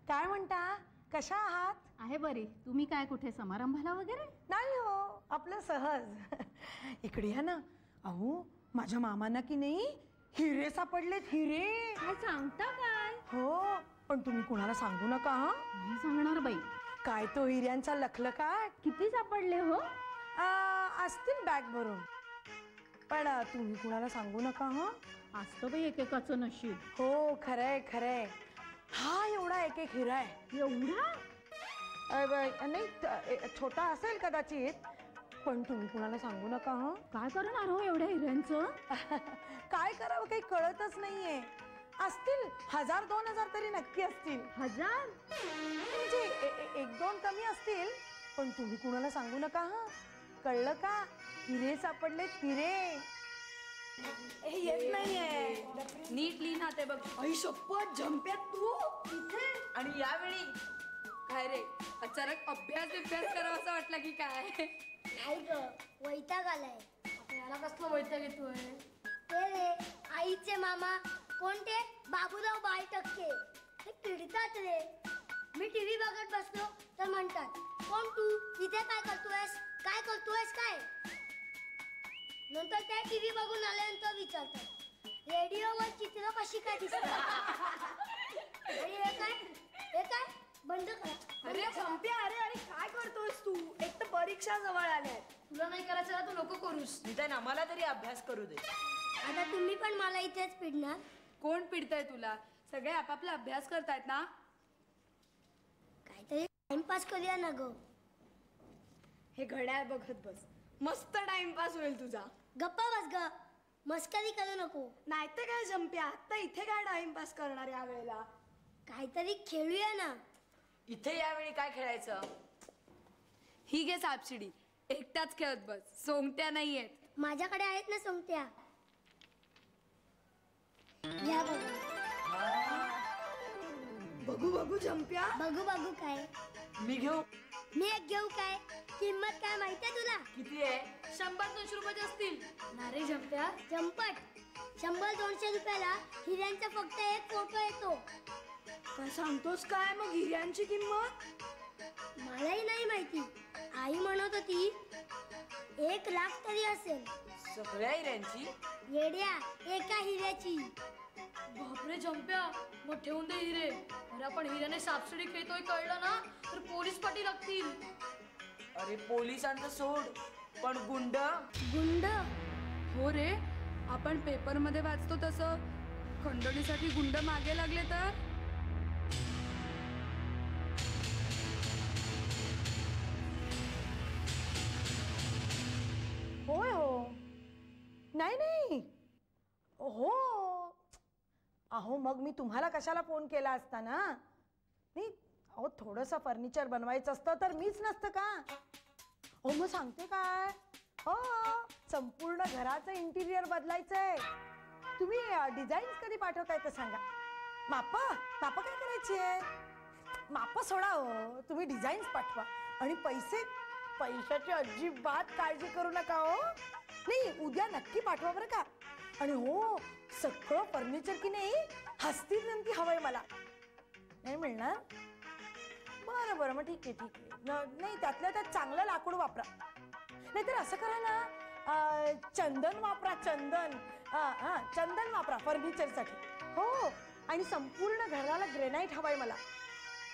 काय म्हणता, कशा आहात? आहे बरी. तुम्ही काय, कुठे समारंभाला वगैरे? नाही हो, आपलं सहज. इकडे या ना. अहो माझ्या मामांना की नाही हिरे सापडलेत, हिरे. काय सांगता काय? हो, पण तुम्ही कुणाला सांगू नका हा. नाही सांगणार बाई. काय तो हिऱ्यांचा लखलखाट. किती सापडले हो? असतील बॅग भरून, पण तुम्ही कुणाला सांगू नका हा. असतं बाई एकेकाचं नशीब. हो खरंय खरंय. हा एवढा एक एक हिरा आहे. एवढा? नाही छोटा असेल कदाचित, पण तुम्ही कुणाला सांगू नका हा. काय करणार हो एवढ्या हिऱ्यांचं? काय करावं काही कळतच नाहीये. असतील 1000-2000 तरी नक्की असतील. 1000? म्हणजे एक दोन कमी असतील, पण तुम्ही कुणाला सांगू नका हा. कळलं का? हिरे सापडलेत, हिरे. येत नाहीये. नीट लिही ना ते बघ. आई शपथ, झंप्यात तू इथे. आणि यावेळी काय रे, अचानक अभ्यास करावा असं वाटलं की काय? नाही ग, वैताग आलाय. याला कसलं वैताग येतोय? ते रे आईचे मामा कोणते बाबूराव बाळटक्के, हे चिडतात रे. मी टीव्ही बघत बसलो तर म्हणतात, कोण तू इथे काय करतोयस, काय करतोयस काय. नंतर त्या टीव्ही बघून आल्यानंतर विचारतात, रेडिओवर चित्र कशी काय दिसतात. आणि हे काय बंद करा. अरे झंप्या, अरे काय करतोयस तू? एक तर परीक्षा जवळ आल्यात. तुला नाही करायचं ना, तू नको करूस. निदान आम्हाला तरी अभ्यास करू दे. आता तुम्ही पण मला इथेच पिडणार? कोण पिडताय तुला? सगळे आपापला अभ्यास करतायत ना. काहीतरी टाइमपास करूया ना ग. हे घड्याळ बघत बस, मस्त टाइमपास होईल तुझा. गप्पा बस ग, मस्करी करू नको. नाही तर काय झंप्या, आता इथे काय टाइमपास करणार या वेळेला? काहीतरी खेळूया ना. इथे यावेळी काय खेळायचं? ही घे सापशिडी, एकटाच खेळत बस, सोंगट्या नाहीयेत. माझ्याकडे आहेत ना सोंगट्या. घ्या बघू बघू झंप्या. बघू बघू काय? मी घेऊ. मी एक घेऊ काय? किंमत काय माहितीये तुला? किती आहे? 100-200 रुपयाचे असतील. नारे झंप्या, चंपट. 100-200 रुपयाला हिऱ्यांचा फक्त एक फोटो येतो. काय सांगतोस काय? मग हिऱ्यांची किंमत? मलाही नाही माहिती. आई म्हणत होती 1 लाख तरी असेल. सगळ्या हिऱ्यांची? येड्या, एका हिऱ्याची. बापरे झंप्या, मग ठेवून दे हिरे. अरे आपण हिऱ्याने सापशिडी खेळतोय कळलं ना तर पोलीस पाटी लागतील. अरे पोलिसांचं सोड, पण गुंड? गुंड? हो रे, आपण पेपर मध्ये वाचतो तसं खंडणीसाठी गुंड मागे लागले तर? होय हो. नाही हो. अहो मग मी तुम्हाला कशाला फोन केला असता ना. नाही अहो, थोडंसं फर्निचर बनवायचं असतं तर मीच नसतं का. हो मग सांगते काय, हो संपूर्ण घराचं इंटिरियर बदलायचंय. तुम्ही डिझाईन्स कधी पाठवताय तर सांगा. मापं काय करायची आहे? मापं सोडा हो, तुम्ही डिझाईन्स पाठवा. आणि पैशाची अजिबात काळजी करू नका हो. नाही उद्या नक्की पाठवा बरं का. आणि हो, सगळं फर्निचर की नाही हस्तीनंती हवंय मला. नाही मिळणार? बरं मग ठीक आहे. नाही त्यातल्या त्यात चांगलं लाकूड वापरा. नाहीतर असं करा ना, चंदन वापरा. चंदन वापरा फर्निचरसाठी. हो, आणि संपूर्ण घराला ग्रेनाइट हवाय मला.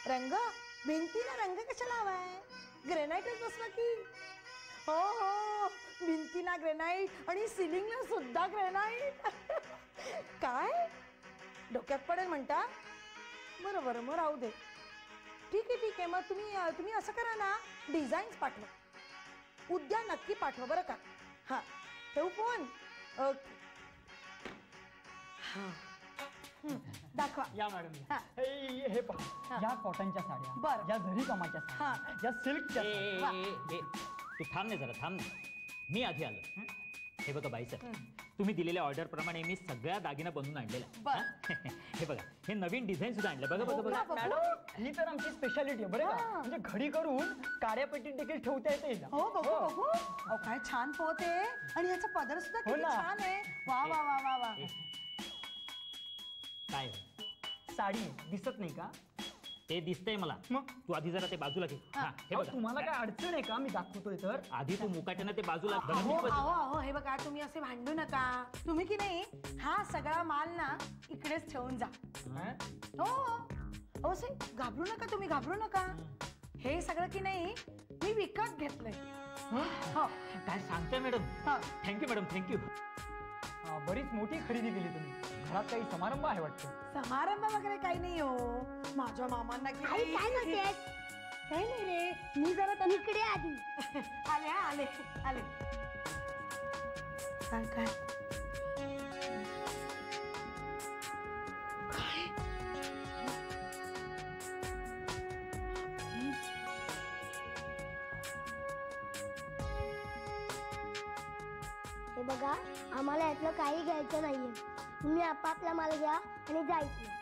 रंग भिंतीला रंग कशाला हवाय? ग्रेनाइटच बसवा की. हो, भिंतीला ग्रेनाइट आणि सिलिंगला सुद्धा ग्रेनाइट. काय डोक्यात पडेल म्हणता? बरं मग राहू दे. ठीक आहे. मग तुम्ही असं करा ना, डिझाईन्स पाठवा. उद्या नक्की पाठवा बरं का. हां ठेवू फोन. ओके. हां दाखवा. या मॅडम, हे पहा, या कॉटनच्या साड्या, बरं. या झरी कामाच्या साड्या, या सिल्कच्या साड्या. तू थांब ना जरा, थांब ना. मी आधी आलो. हे बघा बाई सर, तुम्ही दिलेल्या ऑर्डर प्रमाणे मी सगळ्या दागिना बनवून आणलेला. हे बघा, हे नवीन डिझाईन सुद्धा आणले. बघा. मॅडम ही तर आमची स्पेशालिटी आहे बरं का. म्हणजे घडी करून काड्या पेटीत देखील ठेवता येते. हो बघू. अहो काय छान पोत आहे. आणि याचा पदर सुद्धा किती छान आहे. वा. काय साडी दिसत नाही का? ते दिसतंय मला. मग? तू आधी जरा ते बाजूला घे. हा, हे अहो, बघा. तुम्हाला काय अडचण आहे का मी दाखवतोय तर? आधी तू मुकाट्यानं ते बाजूला बघा, अहो नीट बघ. अहो अहो हे बघा तुम्ही असे भांडू नका. तुम्ही की नाही हा सगळा माल ना इकडेच ठेवून जा. हा? हो अहो असे घाबरू नका, तुम्ही घाबरू नका. हे सगळं की नाही मी विकत घेतलंय. हो काय सांगताय मॅडम? हा. Thank you madam, thank you. बरीच मोठी खरेदी केली तुम्ही. घरात काही समारंभ आहे वाटतं. समारंभ वगैरे काही नाही हो. माझ्या मामांना की आई काय नाही. म्हणतेस काही नाही रे, मी जरा इकडे आधी आले हा, आले आले. काय काय काय? हे बघा आम्हाला यातलं काही घ्यायचं नाहीये. तुम्ही आपापला माल घ्या आणि जायचं.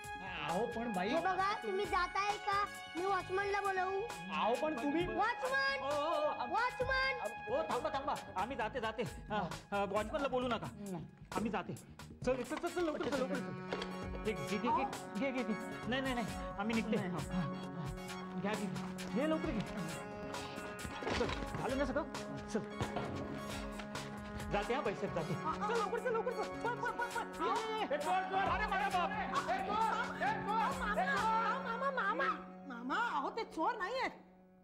अहो पण बाई, हे बघा तुम्ही जाताय का मी वॉचमनला बोलवू? अहो पण तुम्ही वॉचमन वॉचमन हो थांबा थांबा, आम्ही जाते जाते. वॉचमनला बोलू नका, आम्ही जाते. चल चल चल चल, लवकर चल, लवकर चल. घे घे घे घे. नाही नाही नाही, आम्ही निघते. घ्या घे घे, लवकर घे. चल, झालं ना सगळं? चल जाते. हा पैसे जाते. चल लवकर चल, लवकर चल. पळ, पळ, पळ, पळ. हे चोर, चोर. अरे माझा बाप. हे चोर, हे चोर. मामा मामा मामा अहो ते चोर नाही आहेत.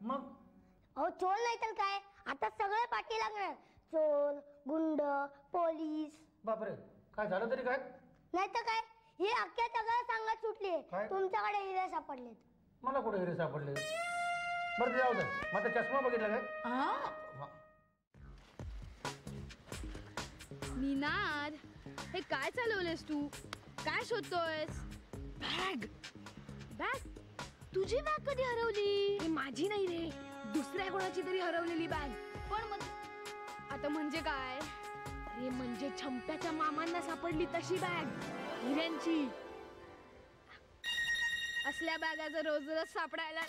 मग अहो चोर नाही तर काय आता सगळे पाठी लागणार. चोर गुंड पोलीस. बापरे, काय झालं तरी काय? नाही तर काय हे अख्ख्या सगळं सांगत सुटली. काय? तुमच्याकडे हिरे सापडलेत. मला कुठे हिरे सापडले? बरं ते जाऊ दे. मग आता चष्मा बघितला काय? हा? निनाद, हे काय चालवलेस तू? काय शोधतोयस? Bag bag? तुझी बॅग कधी हरवली? माझी नाही रे, दुसऱ्या कोणाची तरी हरवलेली बॅग. पण आता म्हणजे काय? अरे म्हणजे छंप्याच्या मामांना सापडली तशी बॅग, हिऱ्यांची. असल्या बॅगा जर रोज रोज सापडायला.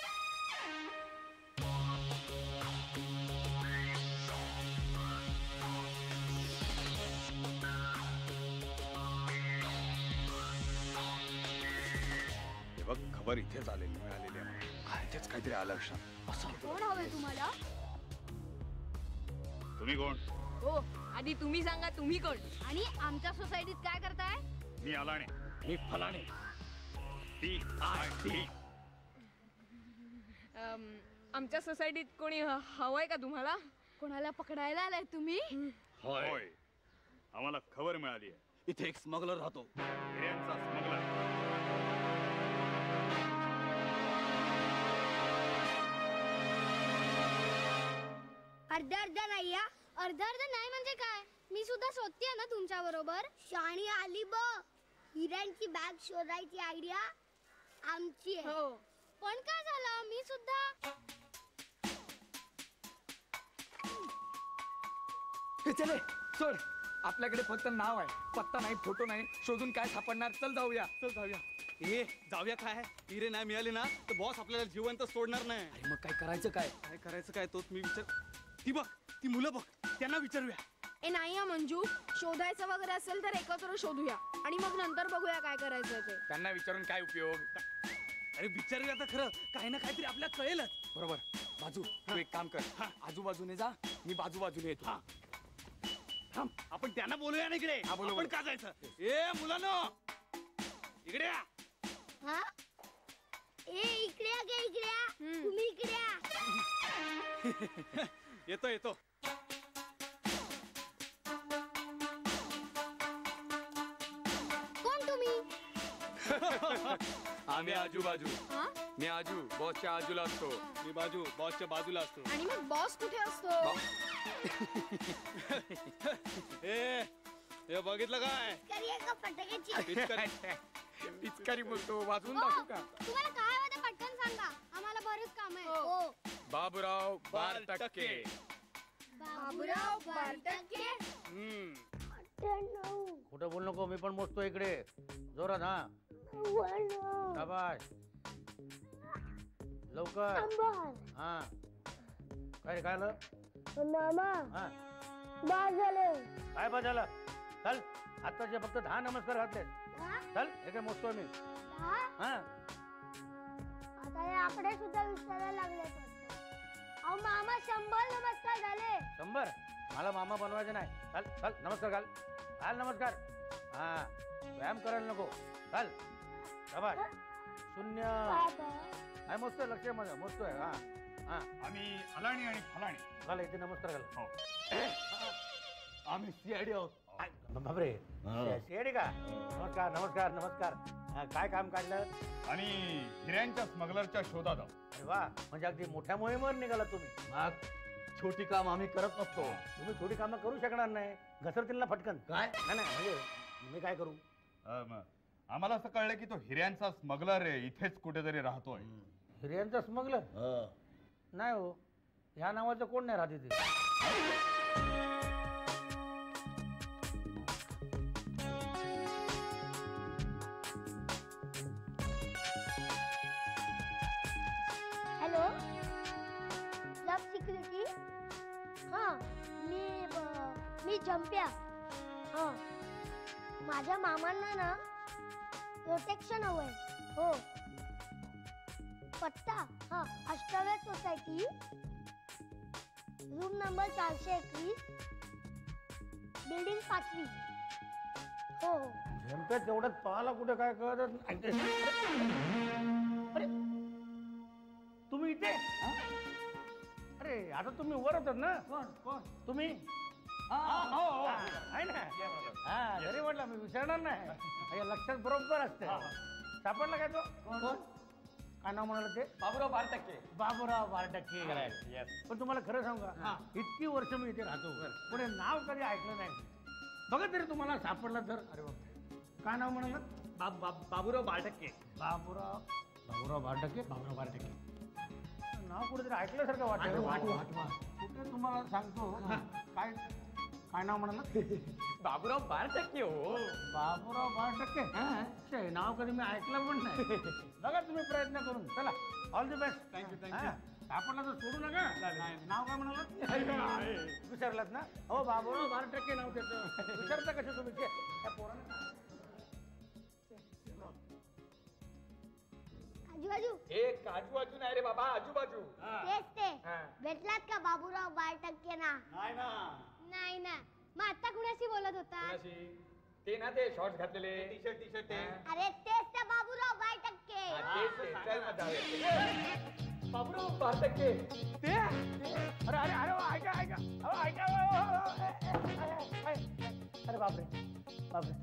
हे बघ, खबर इथेच मिळालेली आहे. इथेच काहीतरी आलं लक्षात. कोण हवंय तुम्हाला? तुम्ही कोण? हो, आधी तुम्ही सांगा तुम्ही कोण आणि आमच्या सोसायटीत काय करताय? मी अलाणे. मी फलाणे. TIT. आमच्या सोसायटीत कोणी हवंय का तुम्हाला? कोणाला पकडायला आलाय तुम्ही? होय, आम्हाला खबर मिळाली आहे. इथे एक स्मगलर राहतो, हिऱ्यांचा स्मगलर. अर्धा अर्धा नाही या. अर्धा अर्धा नाही म्हणजे काय? मी सुद्धा शोधतेय ना तुमच्या बरोबर. शाणी आली ब. हिऱ्यांची बॅग शोधायची आयडिया आमची आहे. हो. पण काय झालं मी सुद्धा. हे चले सोड. आपल्याकडे फक्त नाव आहे, पत्ता नाही, फोटो नाही. शोधून काय सापडणार? चल जाऊया. चल जाऊया. ए जाऊया काय? हिरे नाही मिळाले ना तर बॉस आपल्याला जिवंत सोडणार नाही. अरे मग काय करायचं? काय करायचं काय तोच मी विचार. ती बघ, ती मुलं बघ, त्यांना विचारूया. ए नाही हा मंजू, शोधायचं वगैरे असेल तर एकत्र शोधूया आणि मग नंतर बघूया काय करायचं ते. त्यांना विचारून काय उपयोग? अरे विचारूया तर खरं, काही ना काहीतरी आपल्याला कळेलच. बरोबर. बाजू तू एक काम कर, आजूबाजूने जा, मी बाजूबाजूने येतो. थांब, आपण त्यांना बोलूया ना इकडे. हा, बोलू, आपण बोलू. का जायचं? ए मुलांनो, इकडे या. हा ए इकडे या गे, इकडे या. तुम्ही इकडे या. येतो येतो. कोण तुम्ही? आम्ही आजूबाजू. हा? मी आजू बॉसच्या आजूला असतो. मी बाजू बॉसच्या बाजूला असतो. आणि मग बॉस कुठे असतो? ए हे बघितलं काय? करिये का फटाक्याची? पिचकारी बोलतो, वाजवून हो, दाखवू का? तुम्हाला काय हवं ते पटकन सांगा. आम्हाला बरेच काम आहे. हो. बाबूराव 12%. बाबूराव 12%. कुठं बोल नको, मी पण मोजतो इकडे. जोरात. हा शाबास, लवकर. हा काय रे, काय आलं? मामा हा बाद झालं. काय बाद झालं? चल, आत्ताचे फक्त 10 नमस्कार घातले. चल, हे काय मोजतोय मी. हा आता काही आकडे सुद्धा विसरायला लागले अहो मामा 100 नमस्कार झाले. 100? मला मामा बनवायचे नाही. चाल चाल नमस्कार घाल. घाल नमस्कार. हा व्यायाम करायला नको. चाल शाबास. 0. काय मस्त लक्ष आहे माझं. मस्त आहे. हा हा आम्ही अलाणी आणि फलाणी. घाल इथे नमस्कार घाल. हो. आम्ही सीआयडी आहोत. बापरे शेडी का. नमस्कार नमस्कार नमस्कार. काय काम काढलं? आणि हिऱ्यांच्या स्मगलरच्या शोधात आहोत. अरे वा, म्हणजे अगदी मोठ्या मोहिमेवर निघाला तुम्ही. मग छोटी काम आम्ही करत नसतो. तुम्ही थोडी कामं करू शकणार नाही. घसरतील ना फटकन. काय? नाही नाही म्हणजे मी काय करू. आम्हाला असं कळलं की तो हिऱ्यांचा स्मगलर आहे इथेच कुठेतरी राहतोय. हिऱ्यांचा स्मगलर? नाही हो, ह्या नावाचं कोण नाही राहत इथे. हॅलो सब सिक्युरिटी. हां मी जंप्या. हां माझ्या मामांना ना प्रोटेक्शन हवंय. हो पत्ता हां अष्टव्या सोसायटी रूम नंबर 421 बिल्डिंग 5वी. हो हो नेमकं तेवढ्यात पाहाला कुठे काय कळत नाही. अरे तुम्ही इथे? अरे आता तुम्ही वर होतात ना. कोण तुम्ही? आहे ना. हा जरी म्हटलं मी विसरणार नाही. माझ्या लक्षात बरोबर असते. सापडला काय तो? कोण? काय नाव म्हणाल ते? बाबूराव बारटक्के. बाबूराव बारटक्के. पण तुम्हाला खरं सांगू का, इतकी वर्ष मी इथे राहतो पण हे नाव कधी ऐकलं नाही. बघा तरी तुम्हाला सापडला तर. अरे बाप, काय नाव म्हणाल? बाबूराव बारटक्के. बाबूराव बारटक्के. बाबूराव बारटक्के नाव कुठेतरी ऐकल्यासारखं वाटतं. कुठे तुम्हाला सांगतो. काय काय नाव म्हणाल? बाबूराव बारटक्के. हो बाबूराव बारटक्के. नाव कधी मी ऐकलं पण नाही. बघा तुम्ही प्रयत्न करून. चला ऑल दी बेस्ट. थँक्यू. सापडला तर सोडू नका. नाव काय म्हणाल? विसरलात ना. हो बाबूराव बारटक्के नाव त्याचं. विसरता कसे तुम्ही? त्या पोरांना आजूबाजू हे काजूबाजू नाही रे बाबा, आजूबाजू. तेच ते. भेटलात का बाबूराव बारटक्के ना? नाही ना. नाही ना. मग आता कुणाशी बोलत होता? ते ना ते शॉर्ट्स घातलेले टी शर्ट ते. अरे तेच त्या बाबूराव बारटक्के. चल मग जाऊया. बाबूराव बारटक्के ते. अरे अरे अरे ऐका ऐका. ऐका. अरे बापरे बापरे,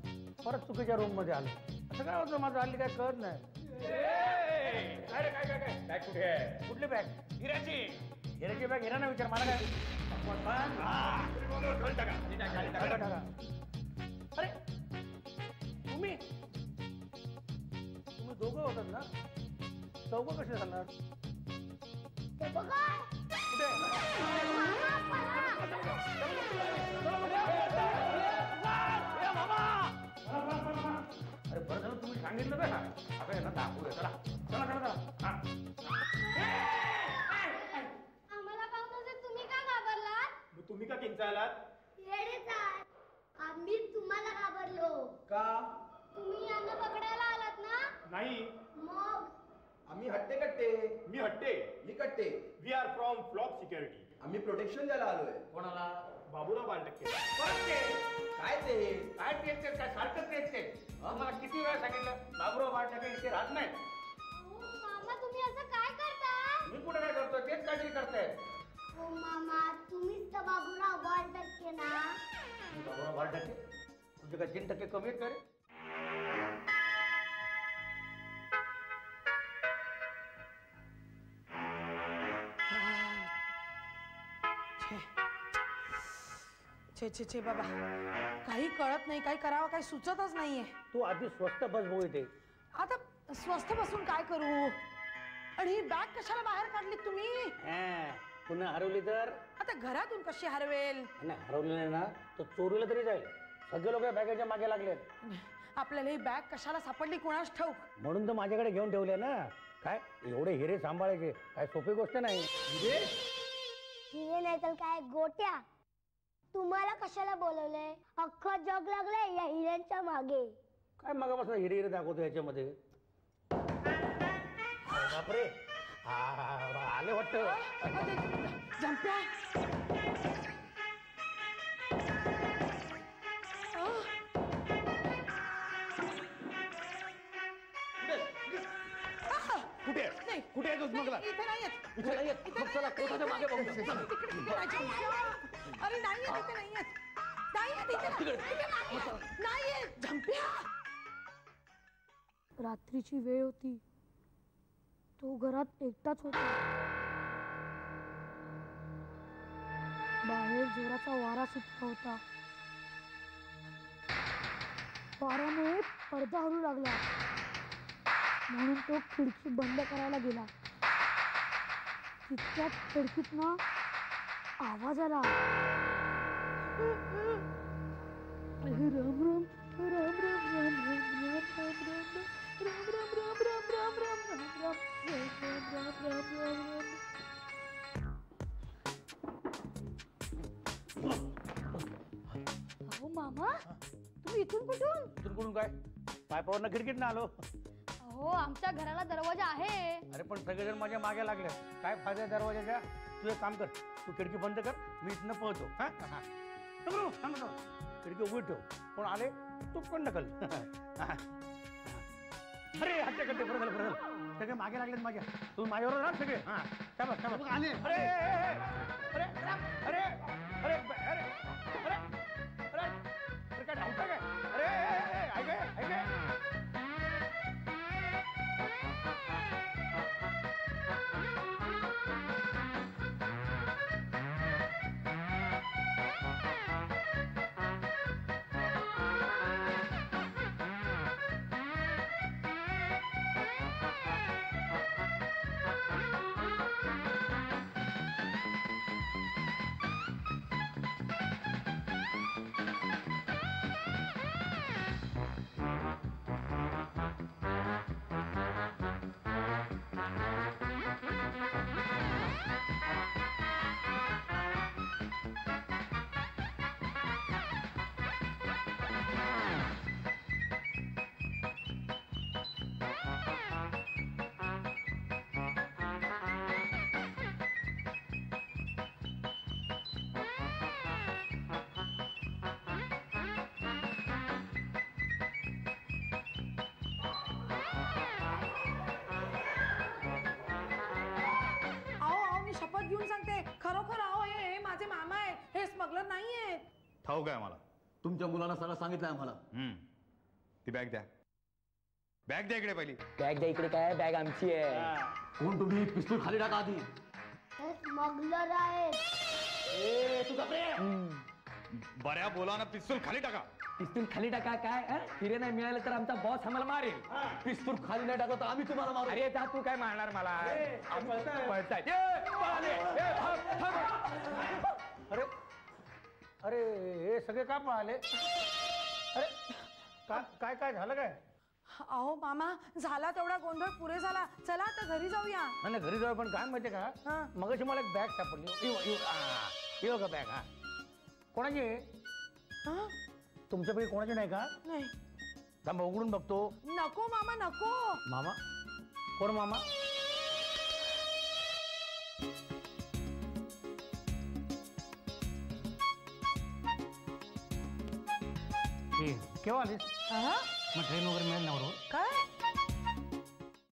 परत चुकीच्या रूम मध्ये आलो. असं काय होतं माझं हल्ली काय कळत नाही. काय बॅग कुठे आहे? कुठली बॅग? हिऱ्याची बॅग. हिराना विचार मला काय. अरे तुम्ही दोघं होतात ना. चौघं कसे झाला? ते बघा. अरे बरं झालं तुम्ही सांगितलं का. आता यांना दाखवूया. चला चला चला चला. आम्हाला पाहून तुम्ही का घाबरलात? तुम्ही का किंचाळलात? येडेच आहात. आम्ही तुम्हाला घाबरलो. का? तुम्ही यांना पकडायला आलात ना. नाही. मग आम्ही हट्टे कट्टे. मी हट्टे. मी कट्टे. We are from flock security. आम्ही प्रोटेक्शन द्यायला आलोय. कोणाला? बाबूराव बारटक्के. काय ते? काय तेच ते काय सारखंच तेच ते. मला किती वेळा सांगितलं बाबूराव बारटक्के इथे राहत नाही. मामा तुम्ही असं काय करता? मी कुठे काय करतो? तेच काहीतरी करताय. हो मामा तुम्हीच तर बाबूराव बारटक्के ना. बाबूराव बारटक्के तुझे काय 3% कमी आहेत का रे? छे छे छे बाबा, काही कळत नाही. काही करावं काही सुचतच नाहीये. तू आधी स्वस्त बस भाऊ इथे. आता स्वस्थ बसून काय करू. आणि ही बॅग कशाला बाहेर काढली तुम्ही? पुन्हा हरवली तर? आता घरातून कशी हरवेल? नाही हरवली नाही ना तर चोरीला तरी जाईल. सगळे लोक बॅगेच्या मागे लागलेत. आपल्याला ही बॅग कशाला सापडली कुणास ठाऊक. म्हणून तर माझ्याकडे घेऊन ठेवले ना. काय एवढे हिरे सांभाळायचे काय सोपी गोष्ट नाही. हिरे नाही तर काय गोट्या. तुम्हाला कशाला बोलवलंय? अख्खं जग लागलंय या हिऱ्यांच्या मागे. काय मगापासून हिरे हिरे दाखवतो याच्यामध्ये. बापरे आले वाटतं. झंप्या कुठे नाही. कुठे आहे तो स्मगलर? इथे नाही येत. इथे नाही येत. इथे मग चला कोर्टाच्या मागे बघू. तिकडे अरे नाही येत, इथे नाही येत. नाही येत, इथे नाही. इथे नाही येत. नाही येत. झंप्या रात्रीची वेळ होती. तो घरात एकटाच होता. बाहेर जोराचा वारा सुटला होता. वाऱ्यामुळे पडदा हलू लागला म्हणून तो खिडकी बंद करायला गेला. तितक्यात खिडकीतनं आवाज आला. राम राम राम राम राम राम राम राम अहो मामा, तुम्ही इथून कुठून? इथून कुठून काय? पायपावरनं खिडकीत आलो. अहो आमच्या घराला दरवाजा आहे. अरे पण सगळेजण माझ्या मागे लागले. काय फायदा आहे दरवाजाच्या? तू एक काम कर, तू खिडकी बंद कर, मी इथनं पळतो. खिडकी उघडी ठेव, कोण आले तू पण ढकल. अरे हट्टे कट्टे बरं झालं बरं झालं. सगळे मागे लागलेत माझ्या. तुम्ही माझ्यावर राहा सगळे. हा आले. अरे अरे अरे अरे अरे अरे अरे काय धावता काय? अरे ऐक ऐक. घेऊन सांगते, खरोखर आहो हे माझे मामा आहे, हे स्मगलर नाहीये. ठाऊक आहे मला. तुमच्या मुलांना सगळं सांगितलंय आम्हाला. ती बॅग द्या. बॅग द्या इकडे पहिली. बॅग द्या इकडे. काय बॅग आमची आहे. कोण तुम्ही? पिस्तूल खाली टाका आधी. स्मगलर आहे. तू गप्रे. बऱ्या बोला ना, पिस्तूल खाली टाका. पिस्तूल खाली टाका. काय हिरे नाही मिळालं तर आमचा बॉस आम्हाला मारेल. पिस्तूल खाली नाही टाकत तर आम्ही तुम्हाला मारू. अरे जा तू काय मारणार मला? अरे अरे हे सगळे का पळाले? अरे काय काय झालं काय? अहो मामा, झाला तेवढा गोंधळ पुरे झाला. चला आता घरी जाऊया. नाही घरी जाऊ, पण काय माहितीये का, मगाशी मला एक बॅग सापडली. का बॅग? हा कोणाची आहे? तुमच्यापैकी कोणाची नाही का? नाही. थांबा उघडून बघतो. नको मामा नको. मामा? कोण मामा? केव्हा आलीस? मग ट्रेन वगैरे मिळेल ना बरोबर? काय